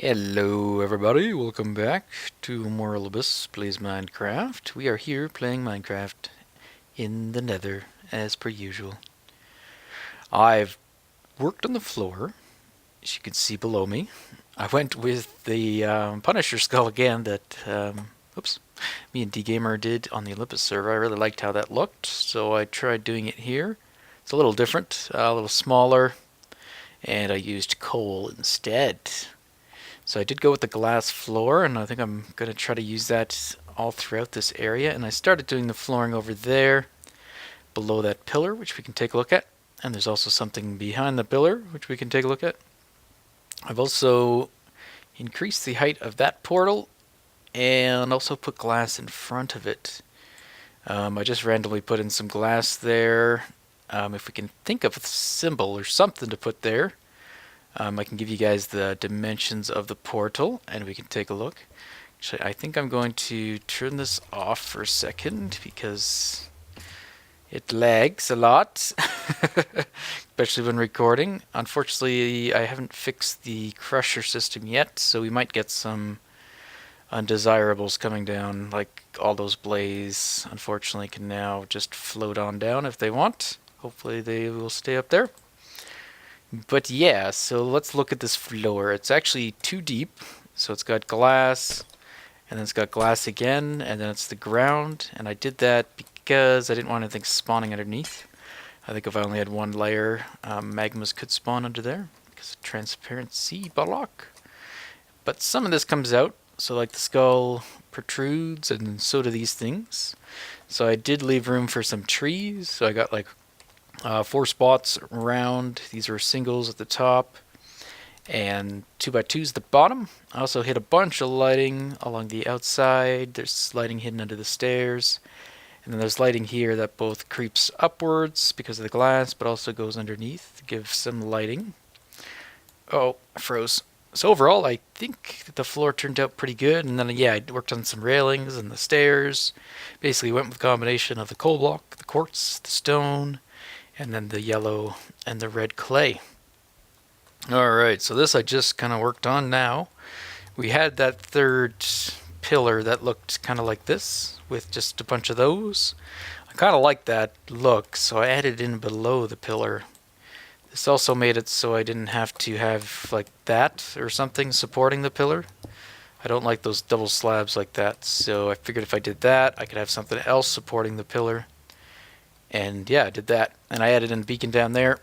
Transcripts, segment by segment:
Hello everybody, welcome back to Morilibus Plays Minecraft. We are here playing Minecraft in the nether, as per usual. I've worked on the floor, as you can see below me. I went with the Punisher skull again that, me and D-Gamer did on the Olympus server. I really liked how that looked, so I tried doing it here. It's a little different, a little smaller, and I used coal instead. So I did go with the glass floor, and I think I'm going to try to use that all throughout this area. And I started doing the flooring over there, below that pillar, which we can take a look at. And there's also something behind the pillar, which we can take a look at. I've also increased the height of that portal, and also put glass in front of it. I just randomly put in some glass there. If we can think of a symbol or something to put there, I can give you guys the dimensions of the portal, and we can take a look. Actually, I think I'm going to turn this off for a second because it lags a lot, especially when recording. Unfortunately, I haven't fixed the crusher system yet, so we might get some undesirables coming down, like all those blaze, unfortunately, can now just float on down if they want. Hopefully they will stay up there. But yeah, so let's look at this floor. It's actually too deep, so it's got glass, and then it's got glass again, and then it's the ground. And I did that because I didn't want anything spawning underneath. I think if I only had one layer, magmas could spawn under there because of transparency block. But some of this comes out, so like the skull protrudes, and so do these things. So I did leave room for some trees, so I got like 4 spots around. These are singles at the top and 2x2s at the bottom. I also hit a bunch of lighting along the outside. There's lighting hidden under the stairs, and then there's lighting here that both creeps upwards because of the glass but also goes underneath to give some lighting. Oh, I froze. So overall, I think the floor turned out pretty good. And then yeah, I worked on some railings and the stairs. Basically went with a combination of the coal block, the quartz, the stone, and then the yellow and the red clay. Alright, so this I just kind of worked on now. We had that third pillar that looked kind of like this, with just a bunch of those. I kind of like that look, so I added in below the pillar. This also made it so I didn't have to have like that or something supporting the pillar. I don't like those double slabs like that, so I figured if I did that, I could have something else supporting the pillar. And yeah, I did that. And I added in a beacon down there.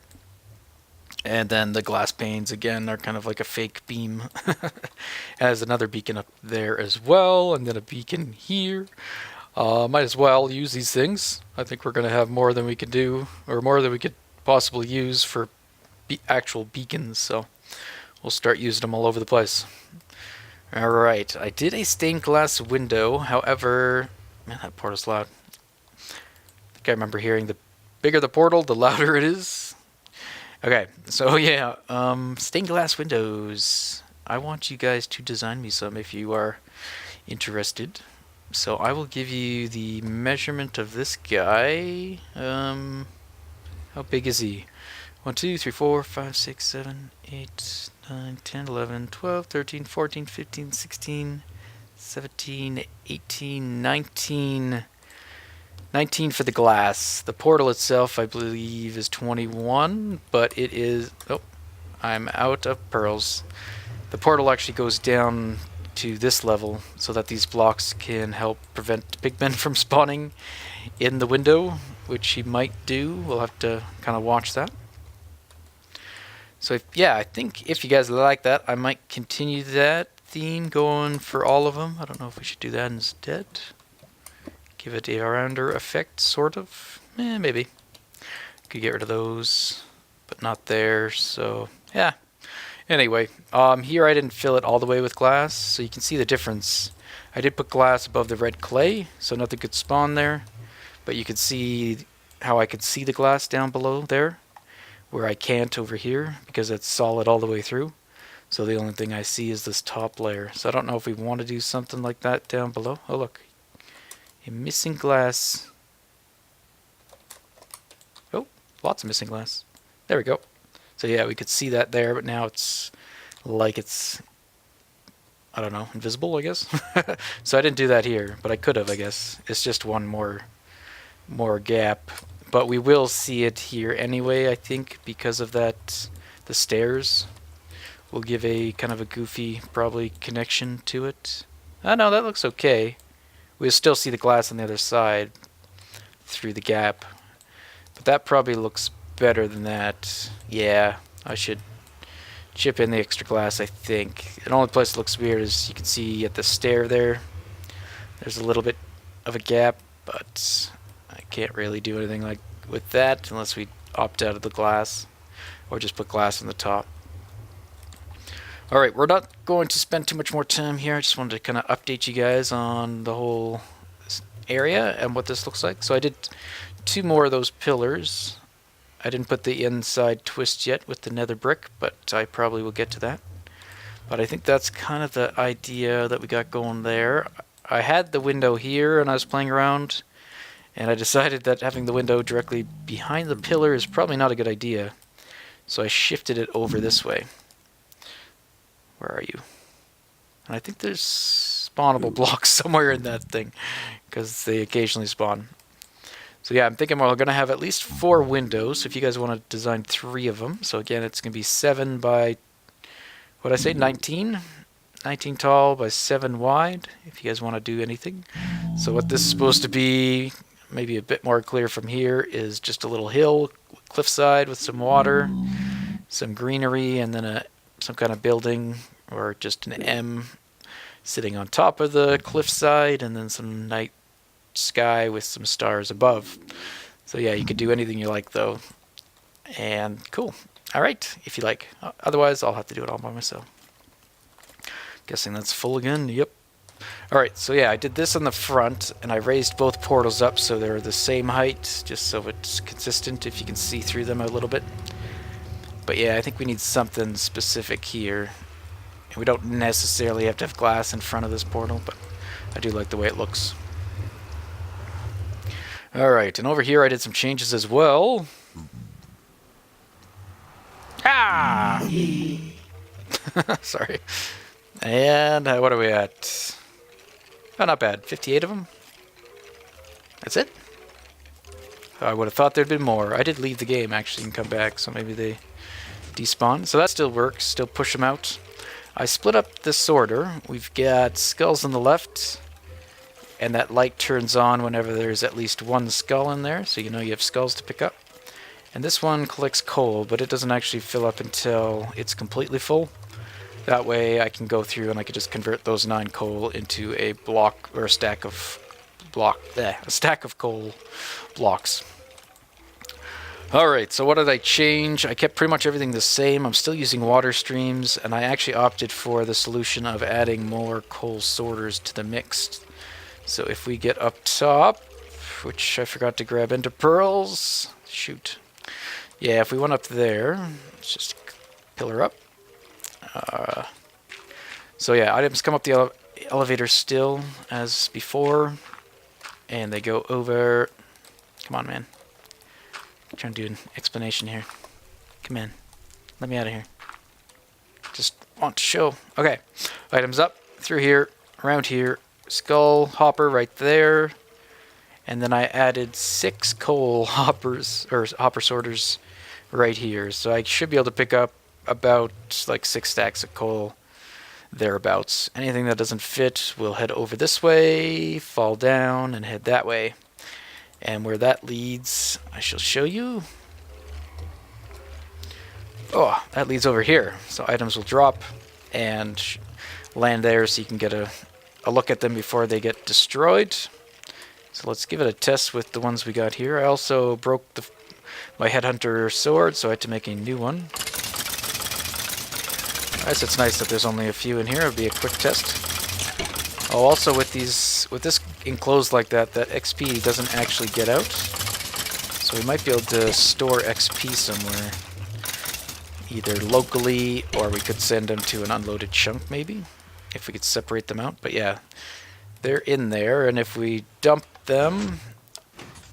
And then the glass panes, again, are kind of like a fake beam. Has another beacon up there as well, and then a beacon here. Might as well use these things. I think we're going to have more than we could do, or more than we could possibly use for actual beacons, so we'll start using them all over the place. Alright, I did a stained glass window, however... Man, that portal's loud. I think I remember hearing the bigger the portal, the louder it is. Okay, so yeah, stained glass windows. I want you guys to design me some if you are interested. So I will give you the measurement of this guy. How big is he? 1, 2, 3, 4, 5, 6, 7, 8, 9, 10, 11, 12, 13, 14, 15, 16, 17, 18, 19... 19 for the glass. The portal itself, I believe, is 21, but it is... Oh, I'm out of pearls. The portal actually goes down to this level so that these blocks can help prevent pigmen from spawning in the window, which he might do. We'll have to kind of watch that. So, yeah, I think if you guys like that, I might continue that theme going for all of them. I don't know if we should do that instead. Give it a rounder effect, sort of. Maybe. Could get rid of those, but not there, so yeah. Anyway, here I didn't fill it all the way with glass, so you can see the difference. I did put glass above the red clay, so nothing could spawn there, but you could see how I could see the glass down below there, where I can't over here, because it's solid all the way through. So the only thing I see is this top layer. So I don't know if we want to do something like that down below. Oh, look. Missing glass. Oh, lots of missing glass. There we go. So yeah, we could see that there, but now it's like it's I don't know, invisible, I guess. So I didn't do that here, but I could have, I guess. It's just one more gap. But we will see it here anyway, I think, because of that, the stairs will give a kind of a goofy, probably, connection to it. Oh no, that looks okay. We'll still see the glass on the other side through the gap. But that probably looks better than that. Yeah, I should chip in the extra glass, I think. The only place that looks weird is you can see at the stair there. There's a little bit of a gap, but I can't really do anything like with that unless we opt out of the glass or just put glass on the top. Alright, we're not going to spend too much more time here. I just wanted to kind of update you guys on the whole area and what this looks like. So I did 2 more of those pillars. I didn't put the inside twist yet with the nether brick, but I probably will get to that. But I think that's kind of the idea that we got going there. I had the window here and I was playing around, and I decided that having the window directly behind the pillar is probably not a good idea. So I shifted it over this way. Where are you? And I think there's spawnable blocks somewhere in that thing, because they occasionally spawn. So yeah, I'm thinking we're going to have at least 4 windows, so if you guys want to design 3 of them. So again, it's going to be 7 by, what did I say, 19? 19 tall by 7 wide, if you guys want to do anything. So what this is supposed to be, maybe a bit more clear from here, is just a little hill, cliffside with some water, some greenery, and then some kind of building, or just an M sitting on top of the cliffside, and then some night sky with some stars above. So yeah, you could do anything you like though. And cool. Alright, if you like. Otherwise, I'll have to do it all by myself. Guessing that's full again. Yep. Alright, so yeah, I did this on the front, and I raised both portals up so they're the same height, just so it's consistent if you can see through them a little bit. But yeah, I think we need something specific here. And we don't necessarily have to have glass in front of this portal, but I do like the way it looks. Alright, and over here I did some changes as well. Ah! Sorry. And what are we at? Oh, not bad. 58 of them? That's it? I would have thought there'd been more. I did leave the game, actually, and come back, so maybe they despawn. So that still works. Still push them out. I split up this order. We've got skulls on the left, and that light turns on whenever there's at least 1 skull in there, so you know you have skulls to pick up. And this one collects coal, but it doesn't actually fill up until it's completely full. That way I can go through and I can just convert those 9 coal into a block, or a stack of coal blocks. Alright, so what did I change? I kept pretty much everything the same. I'm still using water streams, and I actually opted for the solution of adding more coal sorters to the mix. So if we get up top, which I forgot to grab into pearls, shoot. Yeah, if we went up there, let's just pillar up. So yeah, items come up the elevator still as before, and they go over. Come on, man. I'm trying to do an explanation here. Come in. Let me out of here. Just want to show. Okay. Items up, through here, around here. Skull hopper right there. And then I added 6 coal hoppers, or hopper sorters right here. So I should be able to pick up about like 6 stacks of coal thereabouts. Anything that doesn't fit will head over this way, fall down, and head that way. And where that leads, I shall show you. Oh, that leads over here. So items will drop and land there so you can get a look at them before they get destroyed. So let's give it a test with the ones we got here. I also broke my headhunter sword, so I had to make a new one. I guess it's nice that there's only a few in here. It'll be a quick test. Oh, also with this enclosed like that, that XP doesn't actually get out. So we might be able to store XP somewhere. Either locally, or we could send them to an unloaded chunk maybe. If we could separate them out. But yeah, they're in there, and if we dump them,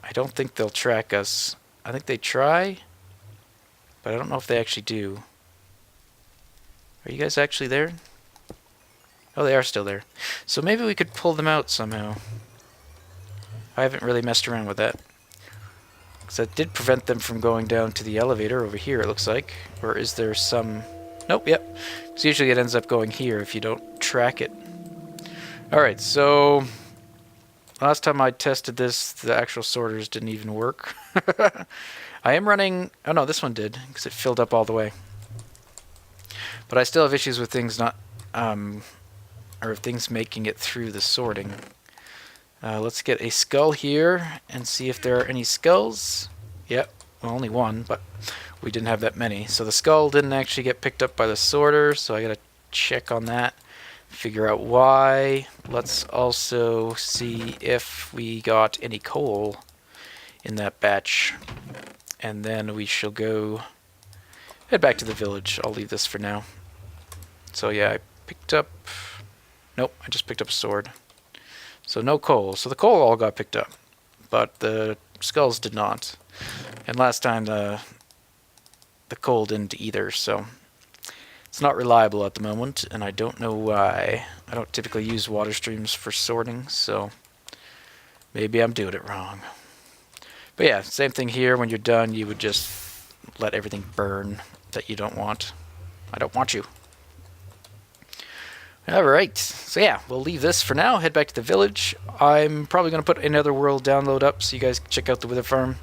I don't think they'll track us. I think they try, but I don't know if they actually do. Are you guys actually there? Oh, they are still there. So maybe we could pull them out somehow. I haven't really messed around with that. Because that did prevent them from going down to the elevator over here, it looks like. Or is there some... Nope, yep. Because usually it ends up going here if you don't track it. Alright, so... Last time I tested this, the actual sorters didn't even work. I am running... Oh no, this one did, because it filled up all the way. But I still have issues with things not... or things making it through the sorting. Let's get a skull here and see if there are any skulls. Yep, well, only one, but we didn't have that many. So the skull didn't actually get picked up by the sorter, so I gotta check on that, figure out why. Let's also see if we got any coal in that batch. And then we shall go head back to the village. I'll leave this for now. So yeah, I picked up... Nope, I just picked up a sword. So no coal. So the coal all got picked up, but the skulls did not. And last time the coal didn't either, so it's not reliable at the moment, and I don't know why. I don't typically use water streams for sorting, so maybe I'm doing it wrong. But yeah, same thing here. When you're done, you would just let everything burn that you don't want. I don't want you. Alright, so yeah, we'll leave this for now, head back to the village. I'm probably going to put another world download up so you guys can check out the Wither Farm.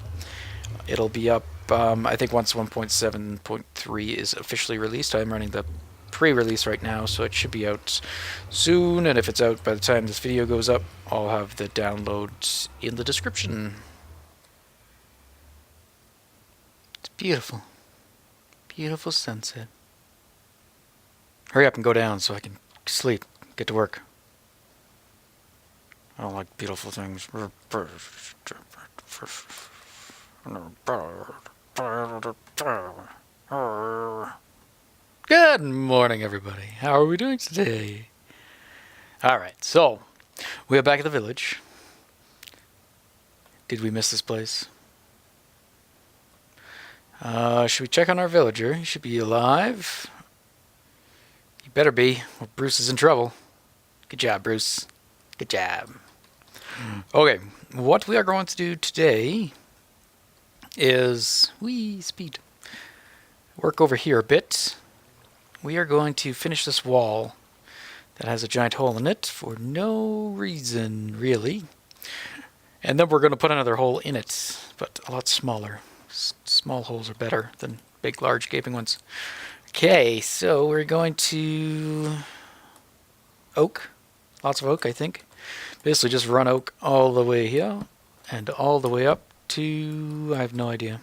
It'll be up, I think once 1.7.3 is officially released. I'm running the pre-release right now, so it should be out soon, and if it's out by the time this video goes up, I'll have the downloads in the description. It's beautiful. Beautiful sunset. Hurry up and go down so I can sleep. Get to work. I don't like beautiful things. Good morning, everybody. How are we doing today? Alright, so we are back at the village. Did we miss this place? Should we check on our villager? He should be alive. You better be, or Bruce is in trouble. Good job, Bruce. Good job. Okay, what we are going to do today is... speed. Work over here a bit. We are going to finish this wall that has a giant hole in it for no reason, really. And then we're going to put another hole in it, but a lot smaller. Small holes are better than big, large, gaping ones. Okay, so we're going to... oak. Lots of oak, I think. Basically just run oak all the way here and all the way up to... I have no idea.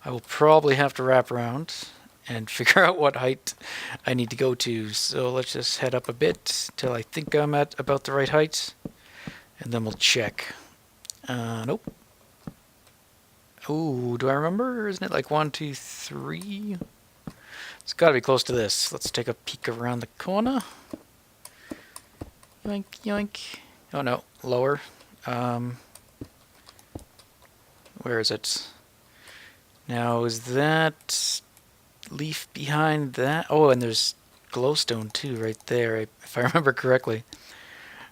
I will probably have to wrap around and figure out what height I need to go to. So let's just head up a bit till I think I'm at about the right height. And then we'll check. Nope. Oh, do I remember? Isn't it like 1, 2, 3? It's got to be close to this. Let's take a peek around the corner. Yoink, yoink. Oh no, lower. Where is it? Now, is that leaf behind that? Oh, and there's glowstone too right there, if I remember correctly.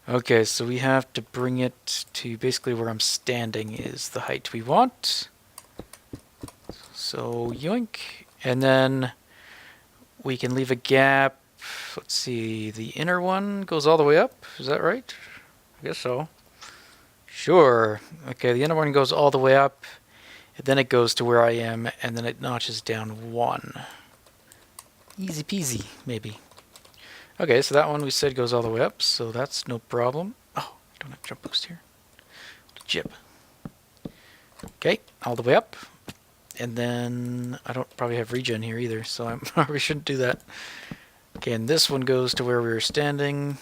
Okay, so we have to bring it to basically where I'm standing is the height we want. So, yoink. And then we can leave a gap. Let's see, the inner one goes all the way up. Is that right? I guess so. Sure. Okay, the inner one goes all the way up. And then it goes to where I am, and then it notches down 1. Easy peasy, maybe. Okay, so that one we said goes all the way up, so that's no problem. Oh, I don't have jump boost here. Jib. Okay, all the way up. And then I don't probably have regen here either, so I probably shouldn't do that. Okay, and this one goes to where we were standing.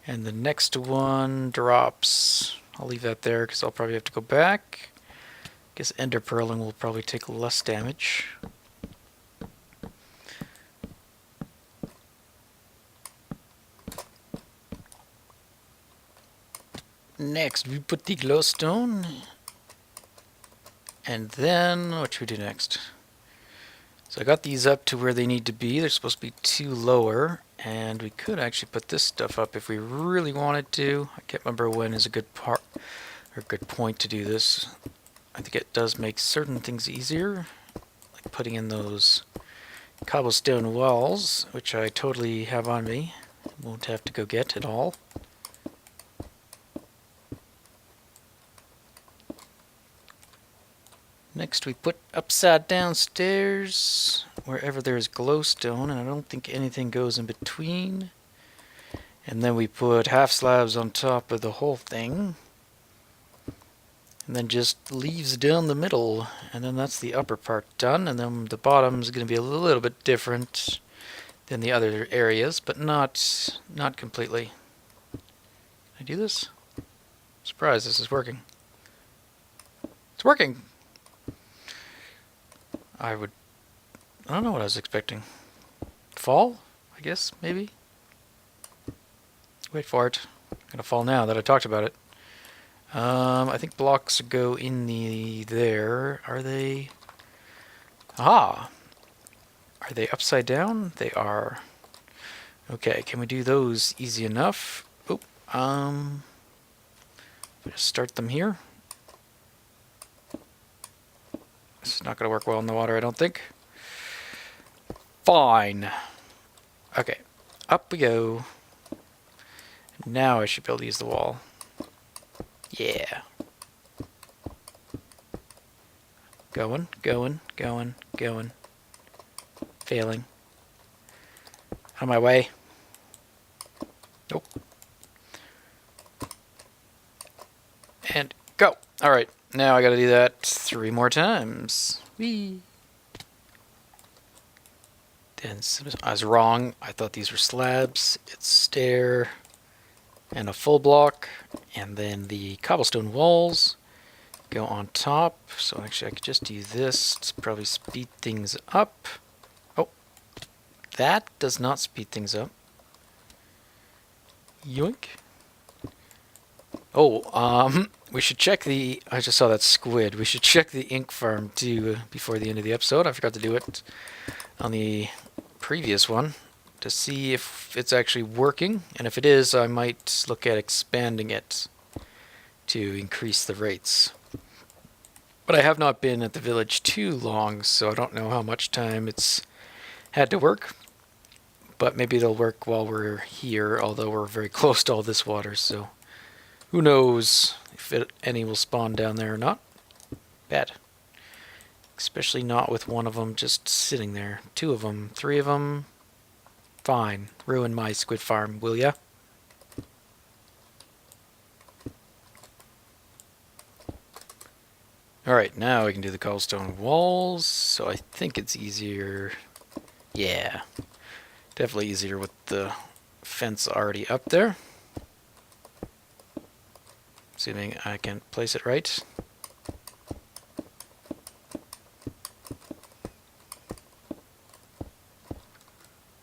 And the next one drops. I'll leave that there because I'll probably have to go back. I guess ender pearling will probably take less damage. Next, we put the glowstone. And then, what should we do next? So I got these up to where they need to be. They're supposed to be 2 lower, and we could actually put this stuff up if we really wanted to. I can't remember when is a good part or good point to do this. I think it does make certain things easier, like putting in those cobblestone walls, which I totally have on me. Won't have to go get at all. Next we put upside down stairs wherever there's glowstone, and I don't think anything goes in between. And then we put half slabs on top of the whole thing. And then just leaves down the middle, and then that's the upper part done, and then the bottom is going to be a little bit different than the other areas, but not completely. Can I do this? Surprised this is working. It's working! I don't know what I was expecting. Fall? I guess, maybe? Wait for it. I'm gonna fall now that I talked about it. I think blocks go in there. Are they? Aha! Are they upside down? They are. Okay, can we do those easy enough? Oh, just start them here. This is not gonna work well in the water, I don't think. Fine. Okay, up we go. Now I should be able to use the wall. Yeah. Going, going, going, going. Failing. On my way. Nope. And go. Alright, now I gotta do that 3 more times. Whee! Then I was wrong. I thought these were slabs. It's stair and a full block, and then the cobblestone walls go on top. So actually I could just do this to probably speed things up. Oh, that does not speed things up. Yoink. Oh, we should check the, I just saw that squid. We should check the ink farm too before the end of the episode. I forgot to do it on the previous one to see if it's actually working, and if it is, I might look at expanding it to increase the rates. But I have not been at the village too long, so I don't know how much time it's had to work. But maybe they'll work while we're here, although we're very close to all this water, so who knows if any will spawn down there or not. Bad. Especially not with one of them just sitting there. 2 of them, 3 of them. Fine. Ruin my squid farm, will ya? Alright, now we can do the cobblestone walls. So I think it's easier. Yeah. Definitely easier with the fence already up there. Assuming I can place it right.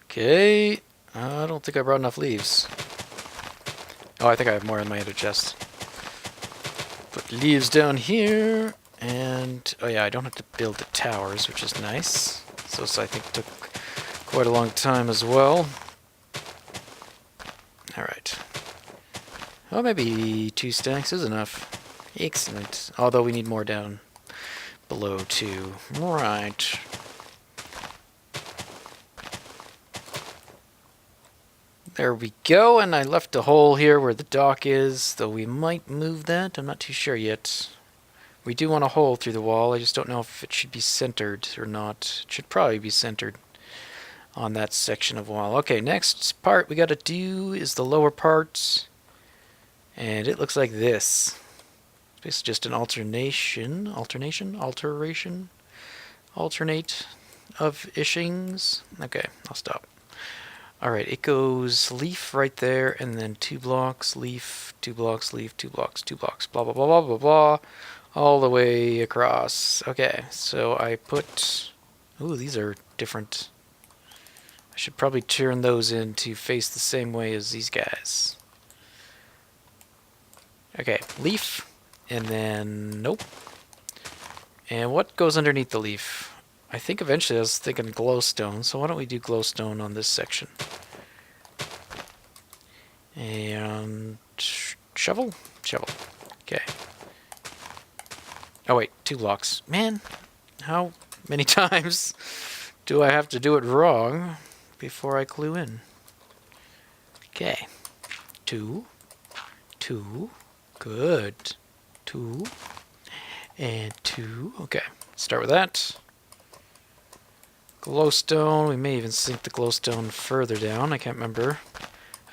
Okay, I don't think I brought enough leaves. Oh, I think I have more in my other chest. Put leaves down here, and oh yeah, I don't have to build the towers, which is nice. So I think it took quite a long time as well. Alright. Oh, maybe 2 stacks is enough. Excellent. Although we need more down below too. Right. There we go, and I left a hole here where the dock is, though we might move that. I'm not too sure yet. We do want a hole through the wall. I just don't know if it should be centered or not. It should probably be centered on that section of wall. Okay, next part we gotta do is the lower part. And it looks like this. It's just an alternate of ishings. Okay, I'll stop. Alright, it goes leaf right there, and then 2 blocks, leaf, 2 blocks, leaf, 2 blocks, 2 blocks, blah, blah, blah, blah, blah, blah, all the way across. Okay, so I put... Ooh, these are different. I should probably turn those in to face the same way as these guys. Okay, leaf, and then... Nope. And what goes underneath the leaf? I think eventually I was thinking glowstone, so why don't we do glowstone on this section? And shovel? Shovel. Okay. Oh wait, 2 blocks. Man, how many times do I have to do it wrong before I clue in? Okay. 2. 2. Good. 2. And 2. Okay. Start with that. Glowstone. We may even sink the glowstone further down. I can't remember.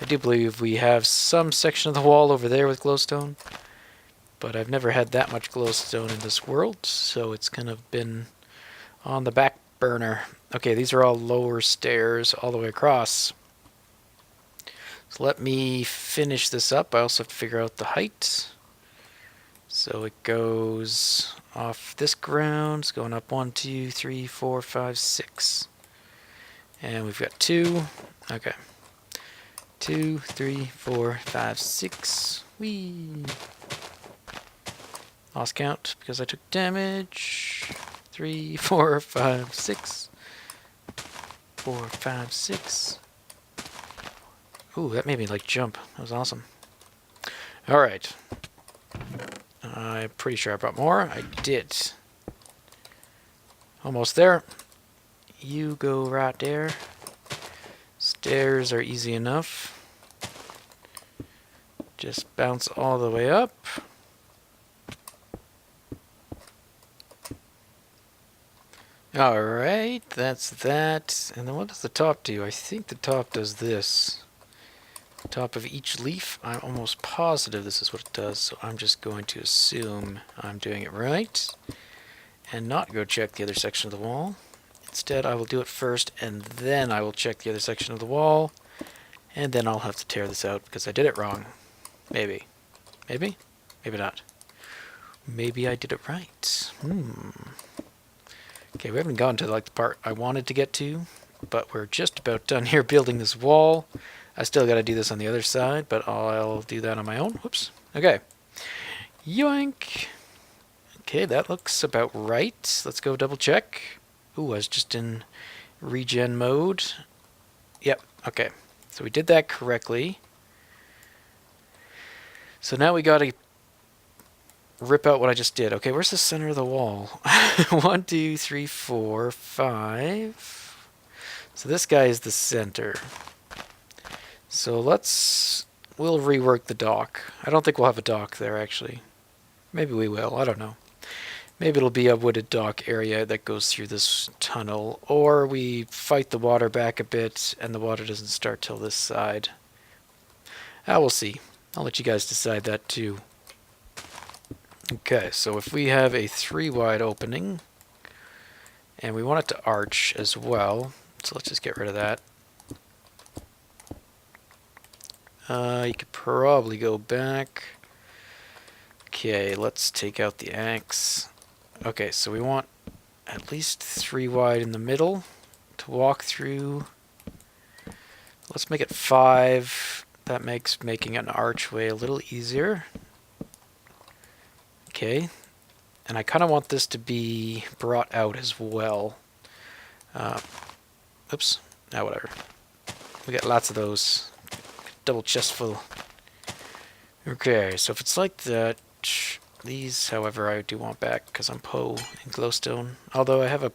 I do believe we have some section of the wall over there with glowstone. But I've never had that much glowstone in this world, so it's kind of been on the back burner. Okay, these are all lower stairs all the way across. So let me finish this up. I also have to figure out the height. So it goes off this ground. It's going up 1, 2, 3, 4, 5, 6. And we've got 2. Okay. 2, 3, 4, 5, 6. Whee! Lost count because I took damage. 3, 4, 5, 6. 4, 5, 6. Ooh, that made me like jump. That was awesome. Alright. I'm pretty sure I brought more. I did. Almost there. You go right there. Stairs are easy enough. Just bounce all the way up. Alright, that's that. And then what does the top do? I think the top does this. Top of each leaf. I'm almost positive this is what it does, so I'm just going to assume I'm doing it right and not go check the other section of the wall. Instead, I will do it first, and then I will check the other section of the wall, and then I'll have to tear this out because I did it wrong. Maybe. Maybe? Maybe not. Maybe I did it right. Okay, we haven't gotten to like the part I wanted to get to, but we're just about done here building this wall. I still got to do this on the other side, but I'll do that on my own. Whoops. Okay. Yoink. Okay, that looks about right. Let's go double check. Ooh, I was just in regen mode. Yep, okay. So we did that correctly. So now we got to rip out what I just did. Okay, where's the center of the wall? 1, 2, 3, 4, 5. So this guy is the center. So we'll rework the dock. I don't think we'll have a dock there, actually. Maybe we will, I don't know. Maybe it'll be a wooded dock area that goes through this tunnel, or we fight the water back a bit and the water doesn't start till this side. We'll see. I'll let you guys decide that too. Okay, so if we have a 3 wide opening, and we want it to arch as well, so let's just get rid of that. You could probably go back. Okay, let's take out the axe. Okay, so we want at least 3 wide in the middle to walk through. Let's make it 5. That makes making an archway a little easier. Okay, and I kind of want this to be brought out as well. Oops, now whatever. We got lots of those. Double chest full. Okay, so if it's like that, these, however, I do want back because I'm Poe in glowstone. Although I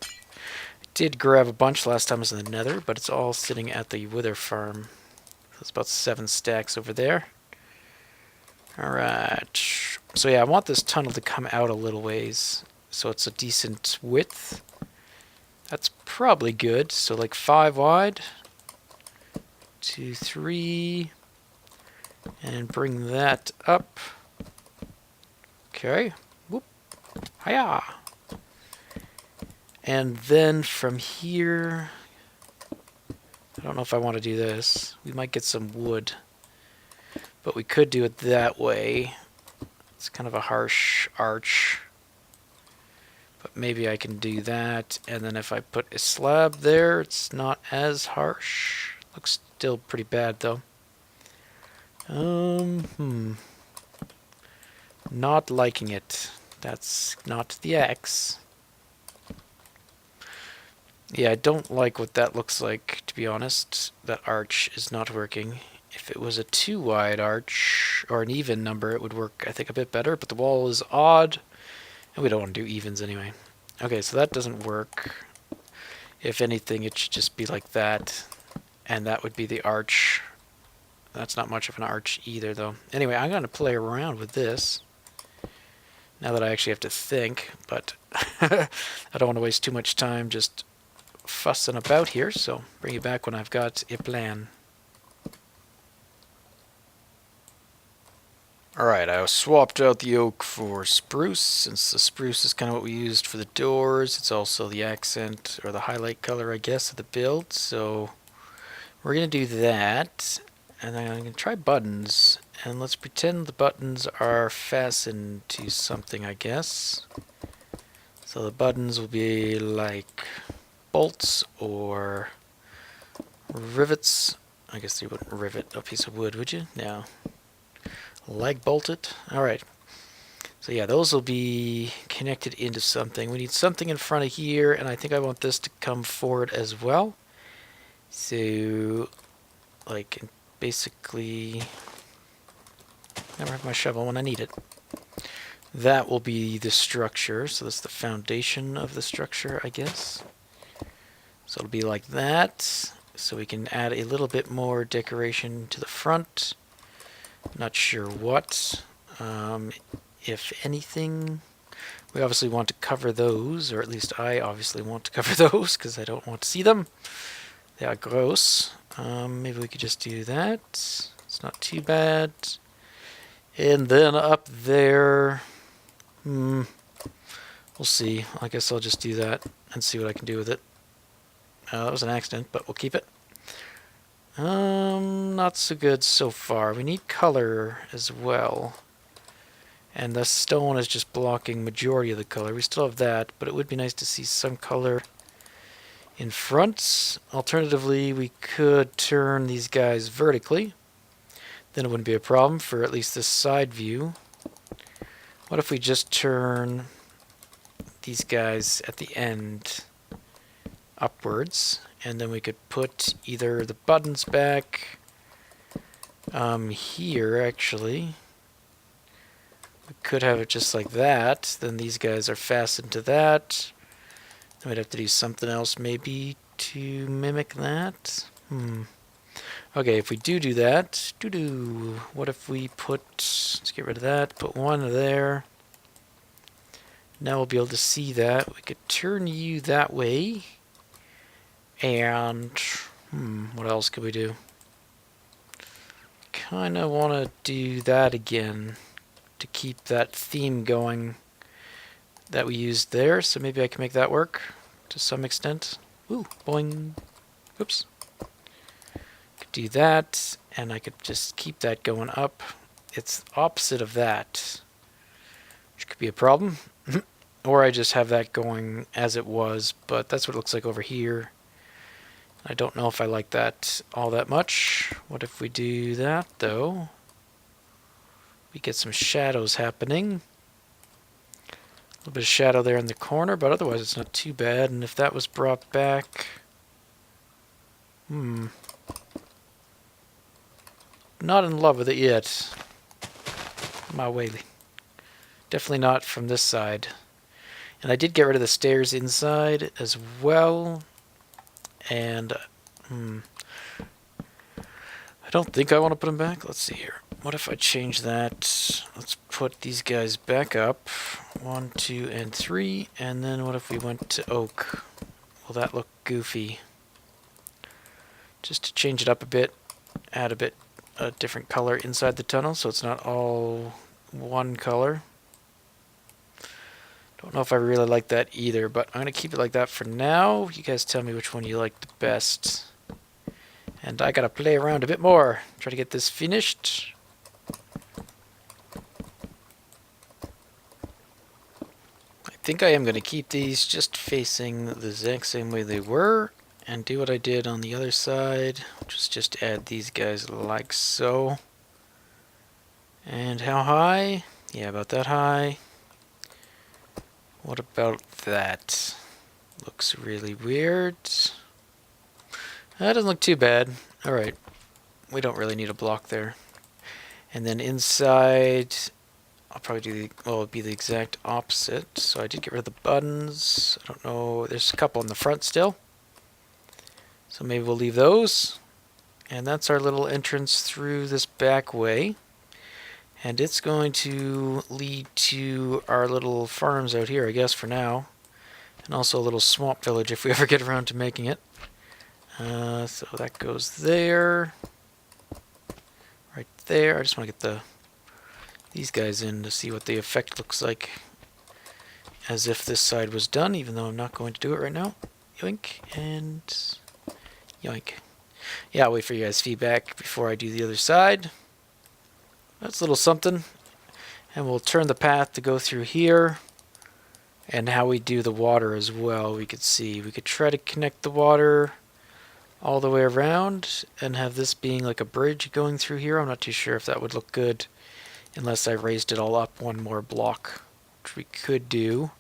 did grab a bunch last time I was in the nether, but it's all sitting at the wither farm. That's about 7 stacks over there. Alright. So yeah, I want this tunnel to come out a little ways, so it's a decent width. That's probably good. So like 5 wide. 2, 3. And bring that up. Okay. Whoop. Hiya! And then from here, I don't know if I want to do this. We might get some wood. But we could do it that way. It's kind of a harsh arch. But maybe I can do that. And then if I put a slab there, it's not as harsh. Looks still pretty bad though. Not liking it. That's not the axe. Yeah, I don't like what that looks like, to be honest. That arch is not working. If it was a too wide arch, or an even number, it would work, I think, a bit better, but the wall is odd, and we don't want to do evens anyway. Okay, so that doesn't work. If anything, it should just be like that, and that would be the arch. That's not much of an arch either, though. Anyway, I'm going to play around with this, now that I actually have to think, but I don't want to waste too much time just fussing about here, so bring you back when I've got a plan. Alright, I swapped out the oak for spruce, since the spruce is kind of what we used for the doors. It's also the accent, or the highlight color, I guess, of the build, so we're going to do that. And then I'm going to try buttons, and let's pretend the buttons are fastened to something, I guess. So the buttons will be like bolts or rivets. I guess you wouldn't rivet a piece of wood, would you? No. Lag bolt it. Alright. So yeah, those will be connected into something. We need something in front of here, and I think I want this to come forward as well. So, like, basically, never have my shovel when I need it. That will be the structure, so that's the foundation of the structure, I guess. So it'll be like that, so we can add a little bit more decoration to the front. Not sure what. If anything, we obviously want to cover those, or at least I obviously want to cover those, because I don't want to see them. They are gross. Maybe we could just do that. It's not too bad. And then up there, we'll see. I guess I'll just do that and see what I can do with it. That was an accident, but we'll keep it. Not so good so far. We need color as well. And the stone is just blocking majority of the color. We still have that, but it would be nice to see some color in front. Alternatively, we could turn these guys vertically. Then it wouldn't be a problem for at least this side view. What if we just turn these guys at the end upwards, and then we could put either the buttons back here, actually. We could have it just like that. Then these guys are fastened to that. Then we'd have to do something else maybe to mimic that. Okay, if we do that, what if we put, let's get rid of that, put one there. Now we'll be able to see that. We could turn you that way. And, what else could we do? Kind of want to do that again to keep that theme going that we used there. So maybe I can make that work to some extent. Ooh, boing. Oops. Could do that, and I could just keep that going up. It's opposite of that, which could be a problem. Or I just have that going as it was, but that's what it looks like over here. I don't know if I like that all that much. What if we do that, though? We get some shadows happening. A little bit of shadow there in the corner, but otherwise it's not too bad. And if that was brought back... Not in love with it yet. My whaley. Definitely not from this side. And I did get rid of the stairs inside as well. And I don't think I want to put them back. Let's see here. What if I change that? Let's put these guys back up. 1, 2, and 3. And then what if we went to oak? Will that look goofy? Just to change it up a bit, add a different color inside the tunnel so it's not all one color. Don't know if I really like that either, but I'm going to keep it like that for now. You guys tell me which one you like the best. And I got to play around a bit more. Try to get this finished. I think I am going to keep these just facing the exact same way they were. And do what I did on the other side. Just add these guys like so. And how high? Yeah, about that high. What about that? looks really weird. That doesn't look too bad. Alright, we don't really need a block there. And then inside, I'll probably do the, well, it'll be the exact opposite. So I did get rid of the buttons. I don't know, there's a couple in the front still. So maybe we'll leave those. And that's our little entrance through this back way. And it's going to lead to our little farms out here, I guess, for now. And also a little swamp village if we ever get around to making it. So that goes there. Right there. I just want to get these guys in to see what the effect looks like. As if this side was done, even though I'm not going to do it right now. Yoink and yoink. Yeah, I'll wait for you guys' feedback before I do the other side. That's a little something. And we'll turn the path to go through here. And how we do the water as well, we could see. We could try to connect the water all the way around and have this being like a bridge going through here. I'm not too sure if that would look good unless I raised it all up one more block, which we could do.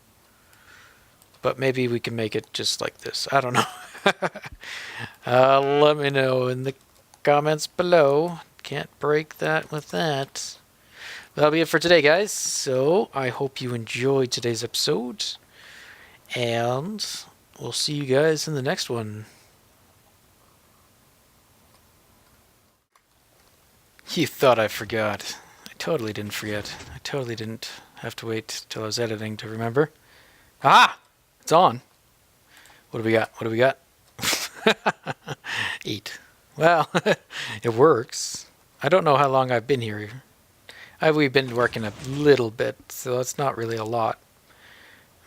But maybe we can make it just like this. I don't know. Let me know in the comments below. Can't break that with that. That'll be it for today, guys. So I hope you enjoyed today's episode. And we'll see you guys in the next one. You thought I forgot. I totally didn't forget. I totally didn't have to wait till I was editing to remember. Ah! It's on. What do we got? What do we got? 8. Well, it works. I don't know how long I've been here. We've been working a little bit, so it's not really a lot.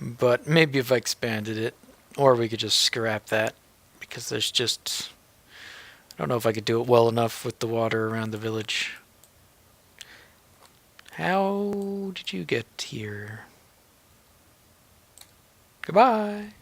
But maybe if I expanded it, or we could just scrap that, because there's just... I don't know if I could do it well enough with the water around the village. How did you get here? Goodbye!